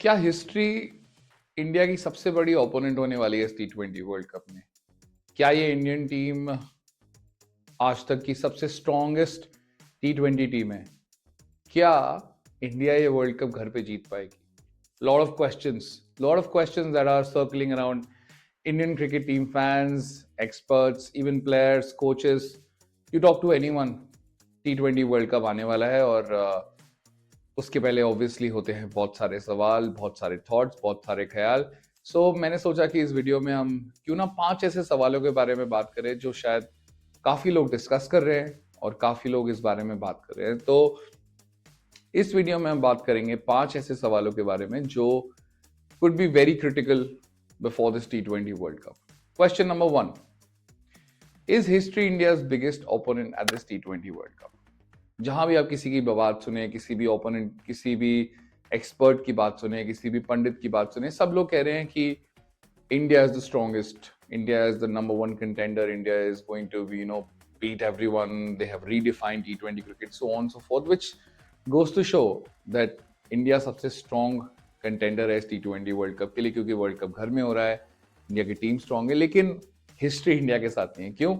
क्या history India की सबसे बड़ी ओपोनेंट होने वाली है इस T20 वर्ल्ड कप में? क्या ये इंडियन टीम आज तक की सबसे स्ट्रॉन्गेस्ट T20 टीम है? क्या इंडिया ये वर्ल्ड कप घर पे जीत पाएगी? Lot of questions that are circling around Indian cricket team fans, experts, even players, coaches. You talk to anyone, T20 world cup आने वाला है और उसके पहले ऑब्वियसली होते हैं बहुत सारे सवाल, बहुत सारे थॉट्स, बहुत सारे ख्याल। मैंने सोचा कि इस वीडियो में हम क्यों ना 5 ऐसे सवालों के बारे में बात करें जो शायद काफी लोग डिस्कस कर रहे हैं और काफी लोग इस बारे में बात कर रहे हैं। तो इस वीडियो में हम बात करेंगे 5 ऐसे सवालों के बारे में जो could be very critical before this T20 world cup. Question number 1, is history India's biggest opponent at this T20 world cup? जहां भी आप किसी की बात सुने, किसी भी ओपोनेंट, किसी भी एक्सपर्ट की बात सुने, किसी भी पंडित की बात सुने, सब लोग कह रहे हैं कि India is the strongest, India is the number one contender, India is going to be beat everyone, they have redefined T20 cricket, so on so forth, which goes to show that India सबसे strong contender है इस T20 world cup के लिए, क्योंकि world cup घर में हो रहा है, इंडिया की टीम स्ट्रांग है। लेकिन हिस्ट्री इंडिया के साथ नहीं है। क्यों?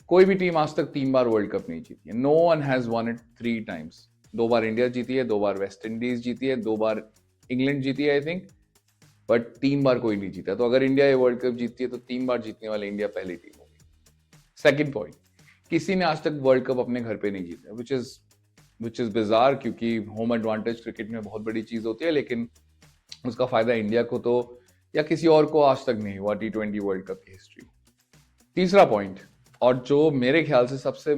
कोई भी टीम आज तक 3 बार वर्ल्ड कप नहीं जीती है। No one has won it 3 times. 2 बार इंडिया जीती है, 2 बार वेस्ट इंडीज जीती है, 2 बार इंग्लैंड जीती है आई थिंक, बट 3 बार कोई नहीं जीता। तो अगर इंडिया ये वर्ल्ड कप जीतती है तो 3 बार जीतने वाली इंडिया पहली टीम होगी। सेकंड पॉइंट, किसी ने आज तक वर्ल्ड कप अपने घर पे नहीं जीता, विच इज बिजार, क्योंकि होम एडवांटेज क्रिकेट में बहुत बड़ी चीज होती है, लेकिन उसका फायदा इंडिया को तो या किसी और को आज तक नहीं हुआ T20 वर्ल्ड कप की हिस्ट्री। तीसरा पॉइंट, और जो मेरे ख्याल से सबसे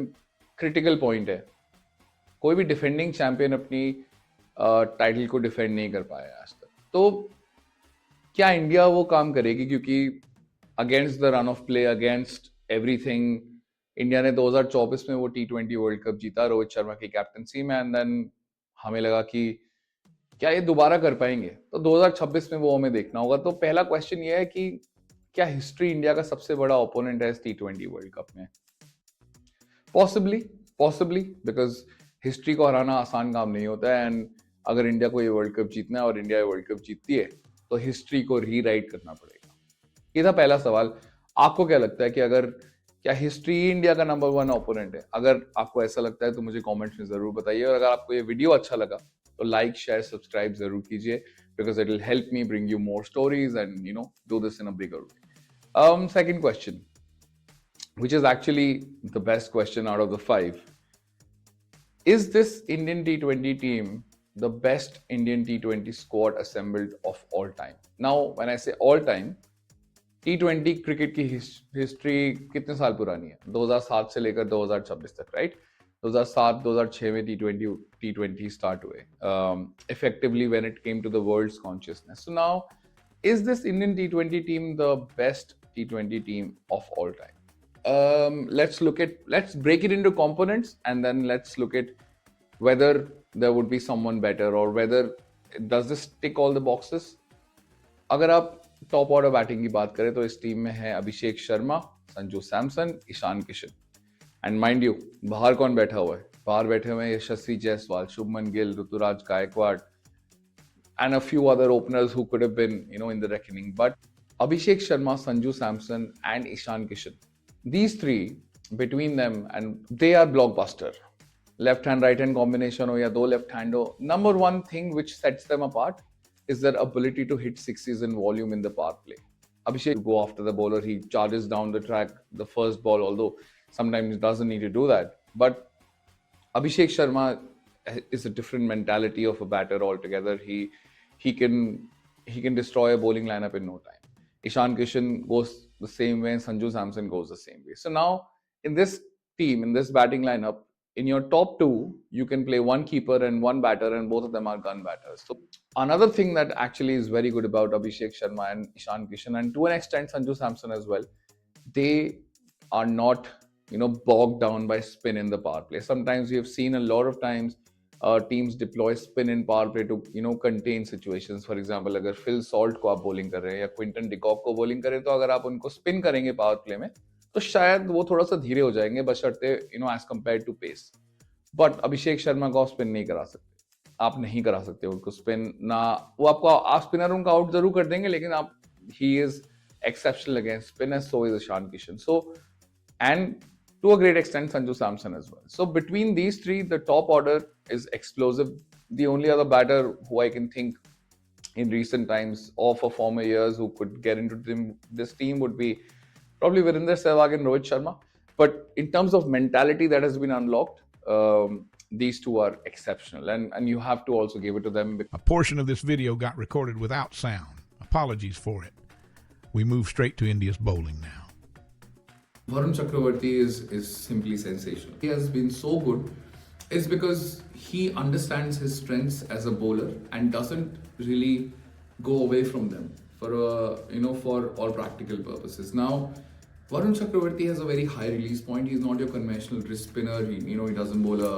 क्रिटिकल पॉइंट है, कोई भी डिफेंडिंग चैंपियन अपनी टाइटल को डिफेंड नहीं कर पाया आज तक। तो क्या इंडिया वो काम करेगी? क्योंकि against the run of play, against everything, India ने 2024 में वो T20 वर्ल्ड कप जीता रोहित शर्मा की कैप्टनसी में, एंड देन हमें लगा कि क्या ये दोबारा कर पाएंगे? तो 2026 में वो हमें देखना होगा। तो पहला क्वेश्चन ये है कि क्या हिस्ट्री इंडिया का सबसे बड़ा ओपोनेंट है इस T20 वर्ल्ड कप में? पॉसिबली बिकॉज हिस्ट्री को हराना आसान काम नहीं होता है, एंड अगर इंडिया को ये वर्ल्ड कप जीतना है और इंडिया ये वर्ल्ड कप जीतती है तो हिस्ट्री को रीराइट करना पड़ेगा। ये था पहला सवाल। आपको क्या लगता है कि अगर क्या हिस्ट्री इंडिया का नंबर 1 ओपोनेंट है? अगर आपको ऐसा लगता है तो मुझे कमेंट्स में जरूर बताइए, और अगर आपको ये वीडियो अच्छा लगा तो लाइक, शेयर, सब्सक्राइब जरूर कीजिए, because it will help me bring you more stories and do this in a bigger way. Second question, which is actually the best question out of the 5. Is this Indian T20 team the best Indian T20 squad assembled of all time? Now, when I say all time, T20 cricket की history कितने साल पुरानी है? 2007 से लेकर 2026 तक, right? 2007-2006 में T20 start हुए, effectively when it came to the world's consciousness. So now, is this Indian T20 team the best T20 team of all time? Let's break it into components, and then let's look at whether there would be someone better, or whether does this tick all the boxes. अगर आप top order batting की बात करें तो इस team में है Abhishek Sharma, Sanju Samson, Ishan Kishan, and mind you बाहर कौन बैठा हुआ है? बाहर बैठे हुए हैं Yashasvi Jaiswal, Shubman Gill, Ruturaj Gaikwad, and a few other openers who could have been in the reckoning. But Abhishek Sharma, Sanju Samson and Ishan Kishan, these three, between them, and they are blockbuster. Left hand right hand combination ho ya do left hand ho, number one thing which sets them apart is their ability to hit sixes in volume in the power play. Abhishek go after the bowler, he charges down the track the first ball, although sometimes he doesn't need to do that. But Abhishek Sharma is a different mentality of a batter altogether. He can destroy a bowling lineup in no time. Ishan Kishan goes the same way, and Sanju Samson goes the same way. So now in this team, in this batting lineup, in your top 2, you can play one keeper and one batter, and both of them are gun batters. So another thing that actually is very good about Abhishek Sharma and Ishan Kishan, and to an extent Sanju Samson as well, they are not bogged down by spin in the power play. Sometimes we have seen a lot of times teams deploy spin in power play to contain situations. For example, अगर Phil Salt को आप bowling कर रहे हैं या Quinton de Kock को bowling कर रहे हैं, तो अगर आप उनको स्पिन करेंगे पावर प्ले में तो शायद वो थोड़ा सा धीरे हो जाएंगे, बशर्ते as compared to pace. But Abhishek Sharma को आप स्पिन नहीं करा सकते। आप नहीं करा सकते उनको स्पिन ना, वो आपको आप स्पिनर उनका आउट जरूर कर देंगे, लेकिन आप he is exceptional against spinners, so is Ishan Kishan. So, and to a great extent, Sanju Samson as well. So, between these three, the top order is explosive. The only other batter who I can think in recent times or for former years who could get into this team would be probably Virender Sehwag and Rohit Sharma. But in terms of mentality that has been unlocked, these two are exceptional, and you have to also give it to them. A portion of this video got recorded without sound. Apologies for it. We move straight to India's bowling now. Varun Chakravarti is simply sensational. He has been so good is because he understands his strengths as a bowler and doesn't really go away from them for all practical purposes. Now, Varun Chakravarti has a very high release point. He's not your conventional wrist spinner. He doesn't bowl a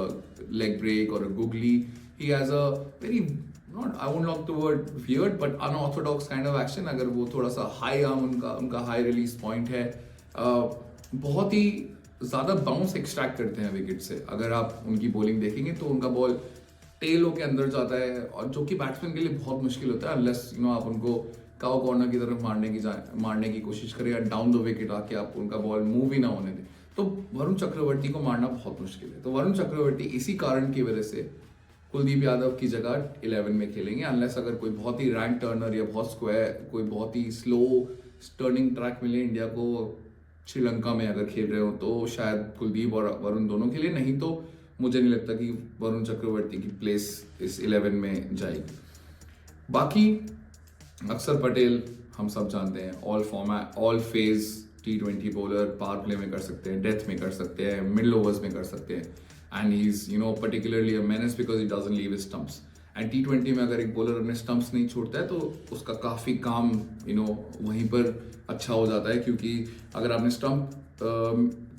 leg break or a googly. He has a very I won't look the word weird, but unorthodox kind of action. अगर वो थोड़ा सा high arm उनका high release point है, बहुत ही ज़्यादा bounce extract करते हैं विकेट से. अगर आप उनकी bowling देखेंगे तो उनका बॉल टेल होके अंदर जाता है, और जो कि बैट्समैन के लिए बहुत मुश्किल होता है unless आप उनको काउ कॉर्नर की तरफ मारने की कोशिश करें या डाउन द विकेट आके आप उनका बॉल मूव ही ना होने दें, तो वरुण चक्रवर्ती को मारना बहुत मुश्किल है. तो वरुण चक्रवर्ती इसी कारण की वजह से कुलदीप यादव की जगह 11 में खेलेंगे, अनलेस अगर कोई बहुत ही रैंक टर्नर या बहुत स्क्वायर कोई बहुत ही स्लो टर्निंग ट्रैक मिले इंडिया को श्रीलंका में अगर खेल रहे हो, तो शायद कुलदीप और वरुण दोनों के लिए. नहीं तो मुझे नहीं लगता कि वरुण चक्रवर्ती की प्लेस इस 11 में जाएगी. बाकी अक्षर पटेल हम सब जानते हैं, all format all phase T20 bowler, power play में कर सकते हैं, डेथ में कर सकते हैं, मिडल ओवर्स में कर सकते हैं, and he's particularly a menace because he doesn't leave his stumps. And T20 में अगर एक बॉलर अपने स्टंप्स नहीं छोड़ता है तो उसका काफ़ी काम वहीं पर अच्छा हो जाता है, क्योंकि अगर आपने स्टंप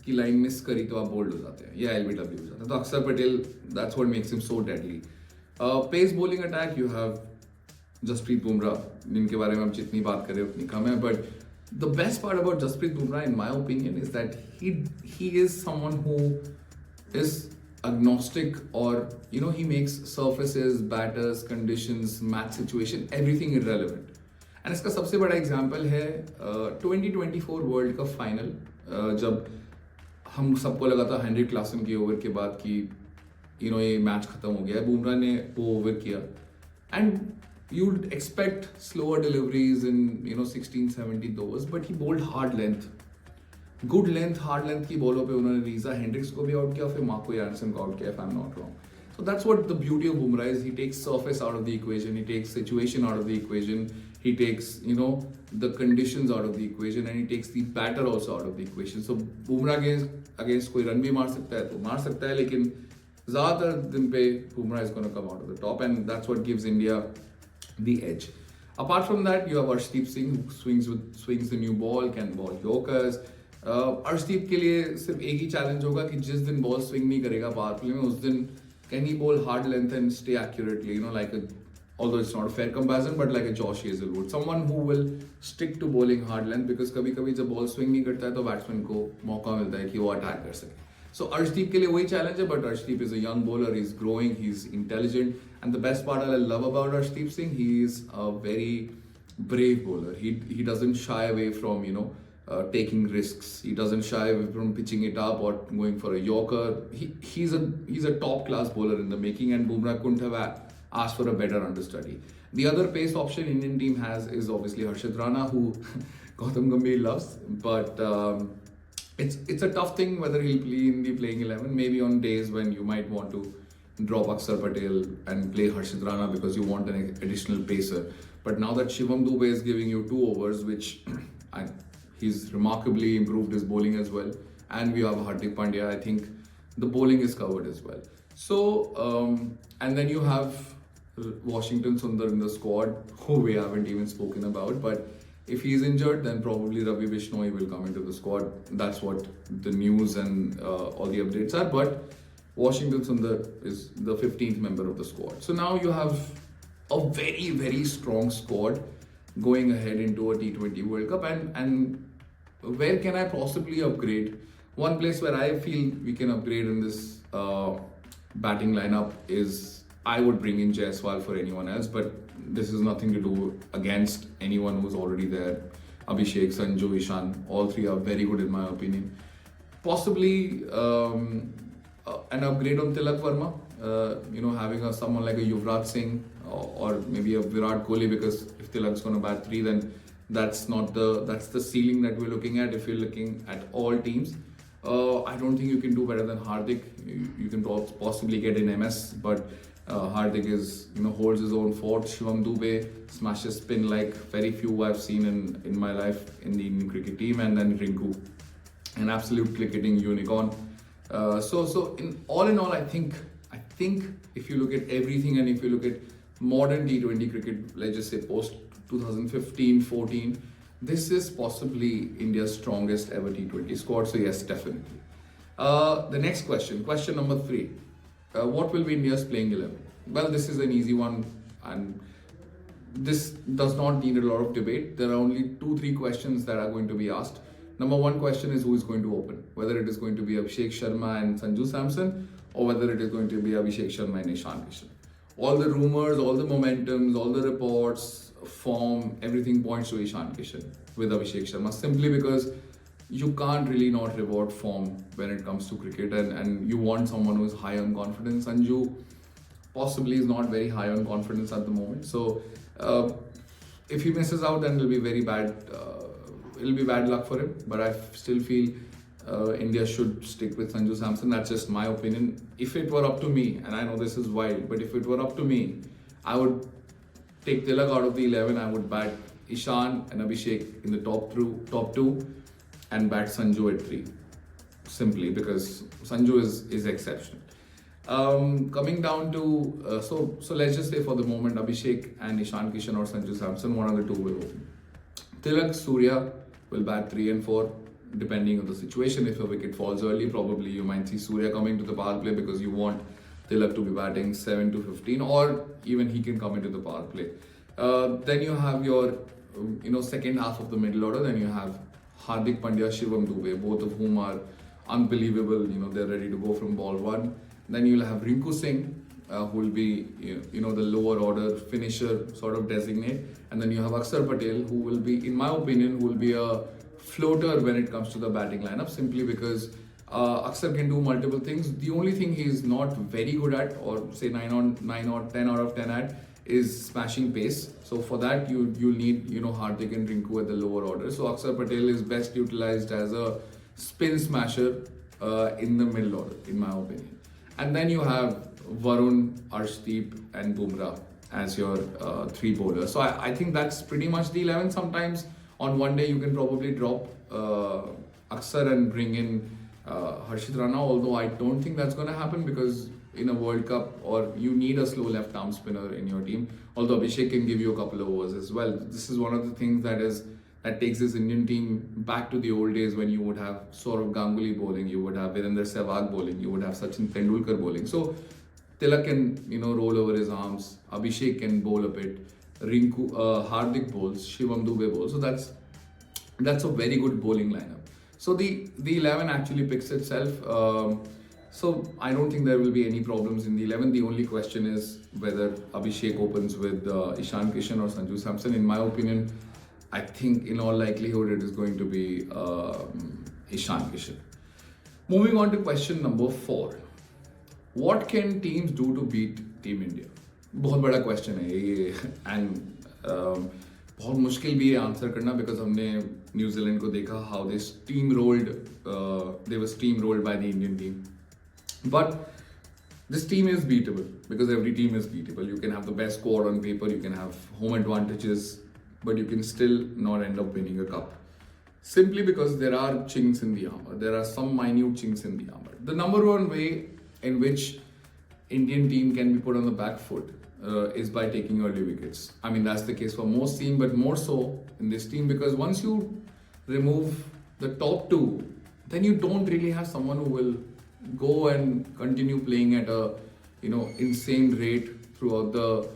की लाइन मिस करी तो आप बोल्ड हो जाते हैं या LBW हो जाते हैं. तो अक्षर Patel, that's what makes him so deadly. Pace bowling attack, you have Jasprit Bumrah, जिनके बारे में हम जितनी बात करें उतनी कम है. But the best part about Jasprit Bumrah, in my opinion, is that he is someone who is agnostic, or he makes surfaces, batters, conditions, match situation, everything irrelevant. And इसका सबसे बड़ा एग्जाम्पल है 2024 वर्ल्ड कप फाइनल, जब हम सबको लगा था Henry Klaasen के ओवर के बाद कि ये मैच खत्म हो गया है, बुमराह ने वो ओवर किया, and you'd expect slower deliveries in 16-17 overs, but he bowled hard length, good length, hard length की बॉलों पे उन्होंने रीजा हेंड्रिक्स को भी आउट किया, फिर मार्को यानसन को आउट किया, if I'm not wrong. So that's what the beauty of Bumrah is. He takes surface out of the equation, he takes situation out of the equation, he takes the conditions out of the equation, and he takes the batter also out of the equation. So Bumrah against कोई run भी मार सकता है तो मार सकता है, लेकिन ज़्यादातर दिन पे Bumrah is going to come out of the top, and that's what gives India the edge. Apart from that, you have Arshdeep Singh, who swings the new ball, can bowl yorkers. Arshdeep के लिए सिर्फ एक ही challenge होगा कि जिस दिन ball swing नहीं करेगा पावर प्ले में, उस दिन can he bowl hard length and stay accurately, like although it's not a fair comparison, but like a Josh Hazlewood, someone who will stick to bowling hard length, because कभी-कभी जब ball swing नहीं करता है तो batsman को मौका मिलता है कि वो अटैक कर सके. So Arshdeep के लिए वही चैलेंज है, but Arshdeep is a young bowler, he's growing, he's intelligent, and the best part I love about Arshdeep Singh, he is a very brave bowler. He doesn't shy away from taking risks. He doesn't shy away from pitching it up or going for a yorker. He's a top class bowler in the making, and Bumrah couldn't have asked for a better understudy. The other pace option Indian team has is obviously Harshit Rana, who Gautam Gambhir loves, but it's a tough thing whether he'll play in the playing 11. Maybe on days when you might want to drop Akshar Patel and play Harshit Rana because you want an additional pacer. But now that Shivam Dube is giving you 2 overs, which he's remarkably improved his bowling as well, and we have Hardik Pandya, I think the bowling is covered as well. So, and then you have Washington Sundar in the squad, who we haven't even spoken about, but if he's injured, then probably Ravi Bishnoi will come into the squad. That's what the news and all the updates are. But Washington Sundar is the 15th member of the squad. So now you have a very, very strong squad going ahead into a T20 World Cup. And where can I possibly upgrade? One place where I feel we can upgrade in this batting lineup is I would bring in Jaiswal for anyone else, but this is nothing to do against anyone who's already there. Abhishek, Sanju, Ishan, all three are very good in my opinion. Possibly an upgrade on Tilak Verma, having someone like a Yuvraj Singh or maybe a Virat Kohli, because if Tilak's going to bat three, then that's the ceiling that we're looking at. If you're looking at all teams, I don't think you can do better than Hardik. You can possibly get in MS, but Hardik holds his own fort. Shivam Dube smashes spin like very few I've seen in my life in the Indian cricket team, and then Rinku, an absolute cricketing unicorn. So in all, I think if you look at everything and if you look at modern T20 cricket, let's just say post 2015-14, this is possibly India's strongest ever T20 squad. So yes, definitely. The next question number 3. What will be India's playing 11? Well, this is an easy one, and this does not need a lot of debate. There are only 2-3 questions that are going to be asked. Number 1 question is who is going to open, whether it is going to be Abhishek Sharma and Sanju Samson, or whether it is going to be Abhishek Sharma and Ishan Kishan. All the rumors, all the momentums, all the reports, form, everything points to Ishan Kishan with Abhishek Sharma, simply because you can't really not reward form when it comes to cricket, and you want someone who is high on confidence. Sanju possibly is not very high on confidence at the moment, so if he misses out, then it'll be very bad. It'll be bad luck for him, but I still feel India should stick with Sanju Samson. That's just my opinion. If it were up to me, and I know this is wild, but if it were up to me, I would take Tilak out of the 11. I would bat Ishan and Abhishek in the top two, and bat Sanju at 3. Simply because Sanju is exceptional. Coming down to so let's just say for the moment Abhishek and Ishan Kishan or Sanju Samson, one of the two will open. Tilak, Surya will bat 3 and 4 depending on the situation. If a wicket falls early, probably you might see Surya coming to the power play because you want Tilak to be batting 7 to 15, or even he can come into the power play. Then you have your second half of the middle order. Then you have Hardik Pandya, Shivam Dube, both of whom are unbelievable. They're ready to go from ball 1. Then you'll have Rinku Singh, who will be the lower order finisher sort of designate, and then you have Akshar Patel, who will be, in my opinion, who will be a floater when it comes to the batting lineup, simply because Akshar can do multiple things. The only thing he is not very good at, or say 9 or 10 out of 10 at, is smashing pace. So for that you need Hardik and Rinku at the lower order. So Akshar Patel is best utilized as a spin smasher in the middle order, in my opinion. And then you have Varun, Arshdeep and Bumrah as your 3 bowlers. So I think that's pretty much the 11. Sometimes on one day you can probably drop Akshar and bring in Harshit Rana, although I don't think that's going to happen, because in a World Cup, or you need a slow left arm spinner in your team, although Abhishek can give you a couple of overs as well. This is one of the things that takes this Indian team back to the old days when you would have Saurav Ganguly bowling, you would have Virender Sehwag bowling, you would have Sachin Tendulkar bowling. So Tilak can roll over his arms, Abhishek can bowl a bit, Rinku, Hardik bowls, Shivam Dube bowls. So that's a very good bowling lineup. So the 11 actually picks itself. So I don't think there will be any problems in the 11. The only question is whether Abhishek opens with Ishan Kishan or Sanju Samson. In my opinion, I think in all likelihood it is going to be Ishan Kishan. Moving on to question number 4. What can teams do to beat Team India? बहुत बड़ा question है ये, and बहुत मुश्किल भी है answer करना, because हमने न्यूजीलैंड को देखा how they were steam rolled by the Indian team. But this team is beatable, because every team is beatable. You can have the best squad on paper, you can have home advantages, but you can still not end up winning a cup. Simply because there are chinks in the armor. There are some minute chinks in the armor. The number one way in which Indian team can be put on the back foot is by taking early wickets. I mean, that's the case for most teams, but more so in this team, because once you remove the top 2, then you don't really have someone who will go and continue playing at a insane rate throughout the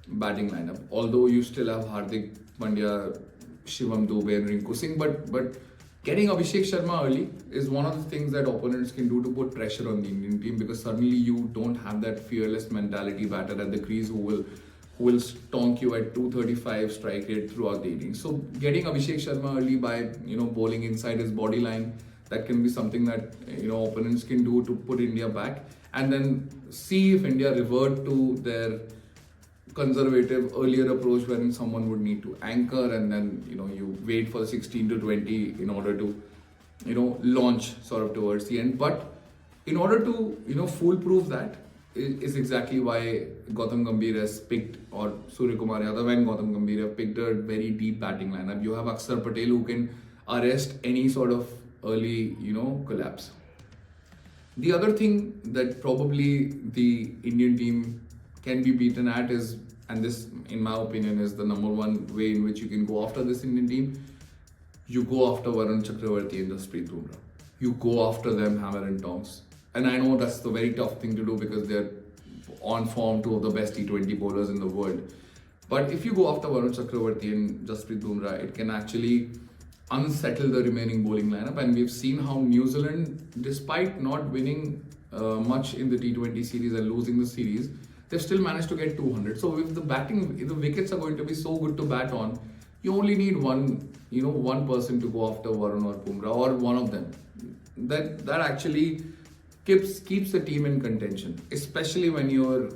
batting lineup. Although you still have Hardik Pandya, Shivam Dube and Rinku Singh, but Getting Abhishek Sharma early is one of the things that opponents can do to put pressure on the Indian team, because suddenly you don't have that fearless mentality batter at the crease who will stonk you at 235 strike rate throughout the innings. So getting Abhishek Sharma early by bowling inside his body line, that can be something that opponents can do to put India back, and then see if India revert to their conservative earlier approach wherein someone would need to anchor, and then you wait for 16 to 20 in order to launch sort of towards the end. But in order to foolproof that is exactly why Gautam Gambhir has picked, or Surya Kumar Yadav and Gautam Gambhir have picked a very deep batting lineup. You have Akshar Patel who can arrest any sort of early collapse. The other thing that probably the Indian team can be beaten at is, and this in my opinion is the number one way in which you can go after this Indian team, you go after Varun Chakravarti and Jasprit Bumrah. You go after them hammer and tongs. And I know that's the very tough thing to do because they're on form, two of the best T20 bowlers in the world. But if you go after Varun Chakravarti and Jasprit Bumrah, it can actually unsettle the remaining bowling lineup. And we've seen how New Zealand, despite not winning much in the T20 series and losing the series, they've still managed to get 200. So if the wickets are going to be so good to bat on, you only need one person to go after Varun or Bumrah, or one of them. That actually keeps the team in contention, especially when you're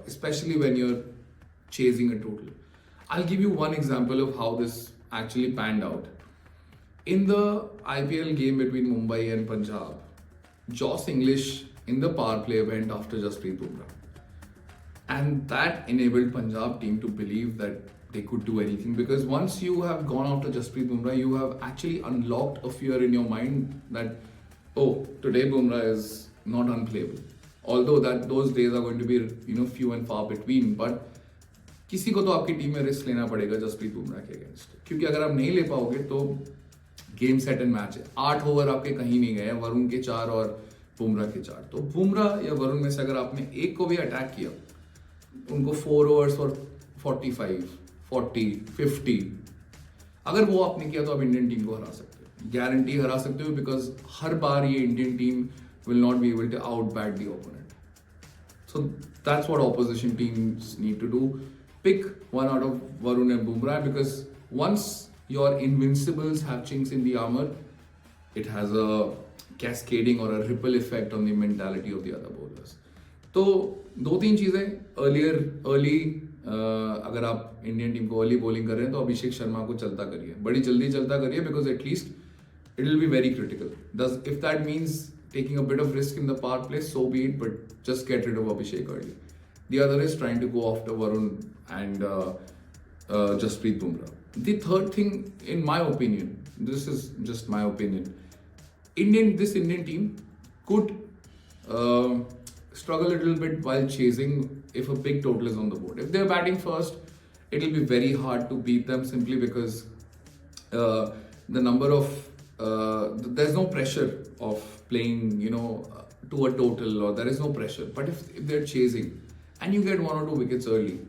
especially when you're chasing a total. I'll give you one example of how this actually panned out. In the IPL game between Mumbai and Punjab, Joss English in the power play went after Jasprit Bumrah. And that enabled Punjab team to believe that they could do anything, because once you have gone after Jasprit Bumrah, you have actually unlocked a fear in your mind that, oh, today Bumrah is not unplayable. Although that those days are going to be few and far between, but किसी को तो आपकी team में risk लेना पड़ेगा जसप्रीत बुमराह के against, क्योंकि अगर आप नहीं ले पाओगे तो गेम सेट एंड मैच है. 8 ओवर आपके कहीं नहीं गए, वरुण के 4 और बुमराह के 4. तो बुमराह या वरुण में से अगर आपने एक को भी अटैक किया, उनको 4 ओवर्स और 45, 40, 50, अगर वो आपने किया तो आप इंडियन टीम को हरा सकते हो, गारंटी हरा सकते हो, बिकॉज हर बार ये Indian team will not be able to outbat the opponent. So that's what opposition teams need to do. Pick one out of Varun and Bumrah, because once your invincibles have chinks in the armor, it has a cascading or a ripple effect on the mentality of the other bowlers. तो 2-3 चीज़ें early अगर आप Indian team को early bowling कर रहे हैं तो अभिषेक शर्मा को चलता करिए, बड़ी जल्दी चलता करिए, because at least it will be very critical. If that means taking a bit of risk in the power play, so be it, but just get rid of Abhishek early. The other is trying to go after Varun and Jasprit Bumrah. The third thing, in my opinion, this is just my opinion, this Indian team could struggle a little bit while chasing if a big total is on the board. If they're batting first, it will be very hard to beat them, simply because the number of there's no pressure of playing to a total, or there is no pressure. But if they're chasing and you get 1 or 2 wickets early,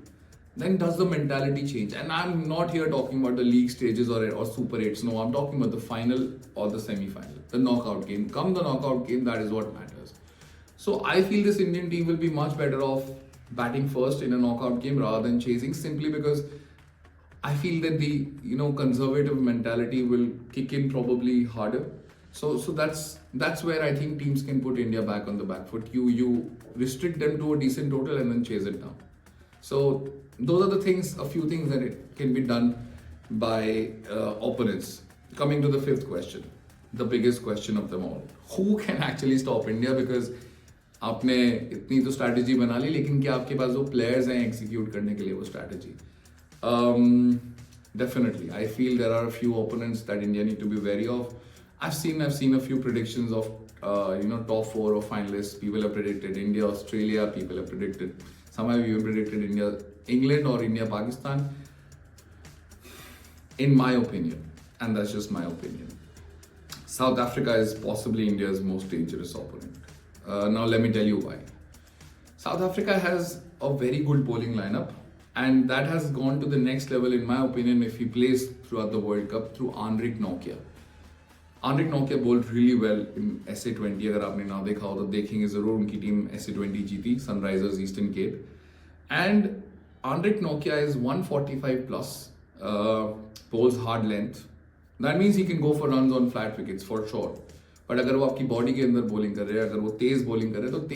then does the mentality change? And I'm not here talking about the league stages or Super 8s. No, I'm talking about the final or the semi-final, the knockout game. Come the knockout game, that is what matters. So I feel this Indian team will be much better off batting first in a knockout game rather than chasing, simply because I feel that the conservative mentality will kick in probably harder. So that's where I think teams can put India back on the back foot. You restrict them to a decent total and then chase it down. So those are the things, a few things that it can be done by opponents. Coming to the 5th question, the biggest question of them all: who can actually stop India? Because आपने इतनी तो strategy बना ली, लेकिन क्या आपके पास वो players हैं execute करने के लिए वो strategy? Definitely, I feel there are a few opponents that India need to be wary of. I've seen a few predictions of top 4 or finalists. People have predicted India, Australia. People have predicted, some have even predicted India, England, or India, Pakistan. In my opinion, and that's just my opinion, South Africa is possibly India's most dangerous opponent. Now let me tell you why. South Africa has a very good bowling lineup, And that has gone to the next level, in my opinion, if he plays throughout the World Cup through Anrik Nokia. Anrik Nokia bowled really well in SA20. अगर आपने ना देखा हो तो देखेंगे ज़रूर, उनकी team SA20 जीती, Sunrisers Eastern Cape. And Anrik Nokia is 145 plus, bowls hard length. That means he can go for runs on flat wickets for sure. But अगर वो आपकी बॉडी के अंदर बॉलिंग कर रहे हैं, अगर वो तेज बॉलिंग कर रहे हैं, तो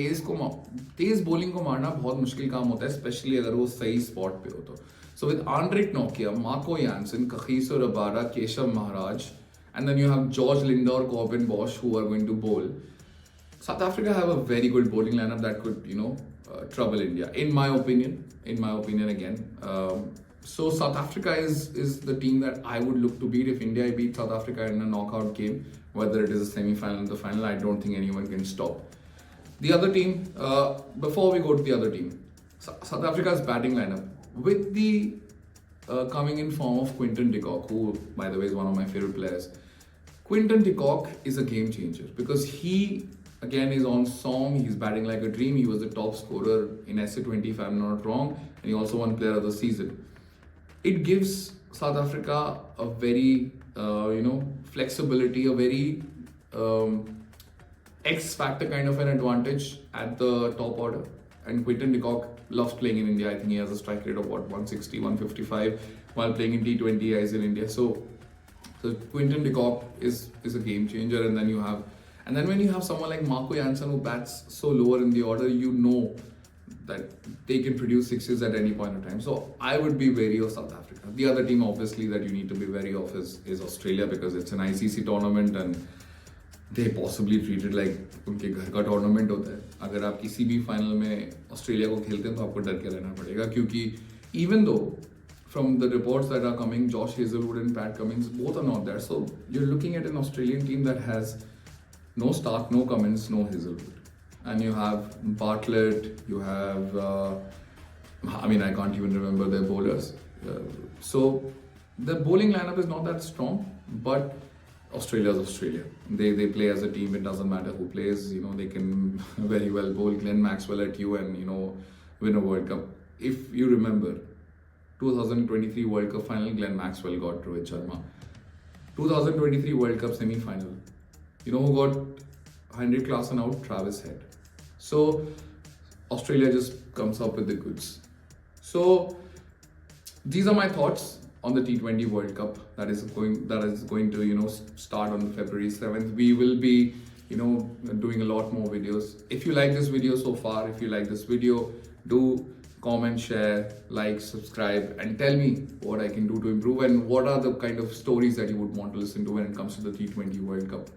तेज बॉलिंग को मारना बहुत मुश्किल काम होता है, स्पेशली अगर वो सही स्पॉट पे हो तो. सो विद आंड्रिक नोकिया, Marco Jansen, Kagiso Rabada, Keshav Maharaj, and then you have George Lindor, Corbin Bosch, who are going to bowl. South Africa have a very good bowling lineup that could, trouble India, in my opinion. Again. So South Africa is the team that I would look to beat if India beat South Africa in a knockout game, whether it is a semi-final or the final. I don't think anyone can stop. The other team, before we go to the other team, South Africa's batting lineup, with the coming in form of Quinton de Kock, who, by the way, is one of my favorite players. Quinton de Kock is a game changer because he, again, is on song. He's batting like a dream. He was the top scorer in SA20, if I'm not wrong, and he also won Player of the Season. It gives South Africa a very, flexibility, a very X-factor kind of an advantage at the top order. And Quinton de Kock loves playing in India. I think he has a strike rate of 160, 155 while playing in T20 as in India. So Quinton de Kock is a game changer. And then when you have someone like Marco Jansen who bats so lower in the order, you know that they can produce sixes at any point in time. So I would be wary of South Africa. The other team, obviously, that you need to be wary of is Australia, because it's an ICC tournament and they possibly treat it like उनके घर का tournament होता है. अगर आप किसी भी final में ऑस्ट्रेलिया को खेलते हैं तो आपको डर के रहना पड़ेगा, क्योंकि even though from the reports that are coming, Josh Hazelwood and Pat Cummins both are not there. So you're looking at an Australian team that has no Stark, no Cummins, no Hazelwood. And you have Bartlett, you have, I can't even remember their bowlers. So the bowling lineup is not that strong, but Australia's Australia. They play as a team. It doesn't matter who plays. They can very well bowl Glenn Maxwell at you and, win a World Cup. If you remember, 2023 World Cup final, Glenn Maxwell got Rohit Sharma. 2023 World Cup semi-final, who got Heinrich Klaasen out? Travis Head. So Australia just comes up with the goods. So these are my thoughts on the T20 World Cup that is going to start on February 7th. We will be doing a lot more videos. If you like this video so far, do comment, share, like, subscribe, and tell me what I can do to improve and what are the kind of stories that you would want to listen to when it comes to the T20 World Cup.